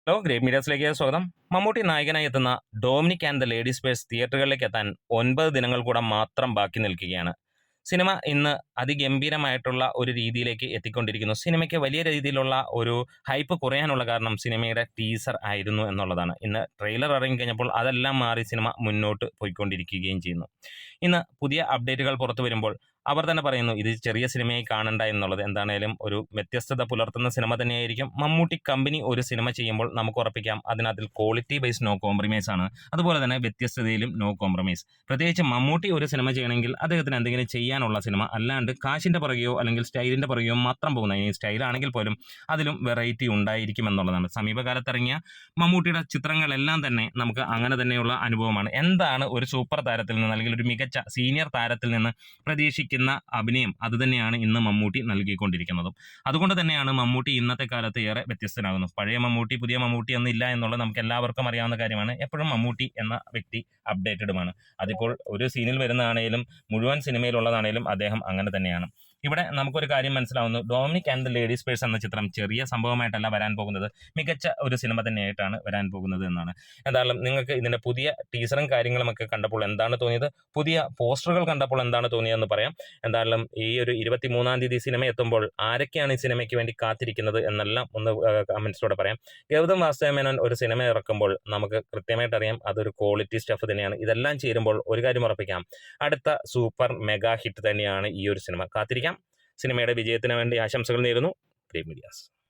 Hello, great മീഡിയാസിലേക്ക് സ്വാഗതം. മമ്മൂട്ടി നായകനായി എത്തുന്ന Dominic and the ladies purse തിയേറ്ററുകളിലേക്ക് എത്താൻ 9 ദിനങ്ങൾ കൂടെ മാത്രം ബാക്കി നിൽക്കുകയാണ്. സിനിമ ഇന്ന് അതിഗംഭീരമായിട്ടുള്ള ഒരു രീതിയിലേക്ക് എത്തിക്കൊണ്ടിരിക്കുന്നു. സിനിമയ്ക്ക് വലിയ രീതിയിലുള്ള ഒരു ഹൈപ്പ് കുറയാനുള്ള കാരണം സിനിമയുടെ ടീസർ ആയിരുന്നു എന്നുള്ളതാണ്. ഇന്ന് ട്രെയിലർ ഇറങ്ങിക്കഴിഞ്ഞപ്പോൾ അതെല്ലാം മാറി സിനിമ മുന്നോട്ട് പോയിക്കൊണ്ടിരിക്കുകയും ചെയ്യുന്നു. ഇന്ന് പുതിയ അപ്ഡേറ്റുകൾ പുറത്തു വരുമ്പോൾ അവർ തന്നെ പറയുന്നു ഇത് ചെറിയ സിനിമയായി കാണണ്ട എന്നുള്ളത്. എന്താണേലും ഒരു വ്യത്യസ്തത പുലർത്തുന്ന സിനിമ തന്നെയായിരിക്കും. മമ്മൂട്ടി കമ്പനി ഒരു സിനിമ ചെയ്യുമ്പോൾ നമുക്ക് ഉറപ്പിക്കാം അതിനകത്തിൽ ക്വാളിറ്റി ബേസ് നോ കോംപ്രമൈസ് ആണ്. അതുപോലെ തന്നെ വ്യത്യസ്തതയിലും നോ കോംപ്രമൈസ്. പ്രത്യേകിച്ച് മമ്മൂട്ടി ഒരു സിനിമ ചെയ്യണമെങ്കിൽ അദ്ദേഹത്തിന് എന്തെങ്കിലും ചെയ്യാനുള്ള സിനിമ, അല്ലാണ്ട് കാശിൻ്റെ പുറകെയോ അല്ലെങ്കിൽ സ്റ്റൈലിൻ്റെ പുറകെയോ മാത്രം പോകുന്ന, ഈ സ്റ്റൈലാണെങ്കിൽ പോലും അതിലും വെറൈറ്റി ഉണ്ടായിരിക്കും എന്നുള്ളതാണ്. സമീപകാലത്തിറങ്ങിയ മമ്മൂട്ടിയുടെ ചിത്രങ്ങളെല്ലാം തന്നെ നമുക്ക് അങ്ങനെ തന്നെയുള്ള അനുഭവമാണ്. എന്താണ് ഒരു സൂപ്പർ താരത്തിൽ നിന്ന് അല്ലെങ്കിൽ ഒരു മികച്ച സീനിയർ താരത്തിൽ നിന്ന് പ്രതീക്ഷിക്കുന്ന അഭിനയം, അതുതന്നെയാണ് ഇന്ന് മമ്മൂട്ടി നൽകിക്കൊണ്ടിരിക്കുന്നതും. അതുകൊണ്ട് തന്നെയാണ് മമ്മൂട്ടി ഇന്നത്തെ കാലത്ത് ഏറെ വ്യത്യസ്തനാകുന്നത്. പഴയ മമ്മൂട്ടി പുതിയ മമ്മൂട്ടി ഒന്നില്ല എന്നുള്ളത് നമുക്ക് എല്ലാവർക്കും അറിയാവുന്ന കാര്യമാണ്. എപ്പോഴും മമ്മൂട്ടി എന്ന വ്യക്തി അപ്ഡേറ്റഡുമാണ്. അതിപ്പോൾ ഒരു സീനിൽ വരുന്നതാണേലും മുഴുവൻ സിനിമയിലുള്ളതാണേലും അദ്ദേഹം അങ്ങനെ തന്നെയാണ്. ഇവിടെ നമുക്കൊരു കാര്യം മനസ്സിലാവുന്നു, Dominic and the ladies purse എന്ന ചിത്രം ചെറിയ സംഭവമായിട്ടല്ല വരാൻ പോകുന്നത്, മികച്ച ഒരു സിനിമ തന്നെയായിട്ടാണ് വരാൻ പോകുന്നത് എന്നാണ്. എന്തായാലും നിങ്ങൾക്ക് ഇതിൻ്റെ പുതിയ ടീസറും കാര്യങ്ങളുമൊക്കെ കണ്ടപ്പോൾ എന്താണ് തോന്നിയത്, പുതിയ പോസ്റ്ററുകൾ കണ്ടപ്പോൾ എന്താണ് തോന്നിയതെന്ന് പറയാം. എന്തായാലും ഈ ഒരു 23-ാം തീയതി സിനിമ എത്തുമ്പോൾ ആരൊക്കെയാണ് ഈ സിനിമയ്ക്ക് വേണ്ടി കാത്തിരിക്കുന്നത് എന്നെല്ലാം ഒന്ന് കമൻസിലൂടെ പറയാം. ഗൗതം വാസുദേവമേനോൻ ഒരു സിനിമ ഇറക്കുമ്പോൾ നമുക്ക് കൃത്യമായിട്ട് അറിയാം അതൊരു ക്വാളിറ്റി സ്റ്റഫ് തന്നെയാണ്. ഇതെല്ലാം ചേരുമ്പോൾ ഒരു കാര്യം ഉറപ്പിക്കാം, അടുത്ത സൂപ്പർ മെഗാ ഹിറ്റ് തന്നെയാണ് ഈ ഒരു സിനിമ. കാത്തിരിക്കാം. സിനിമയുടെ വിജയത്തിന് വേണ്ടി ആശംസകൾ നേരുന്നു. Great medias.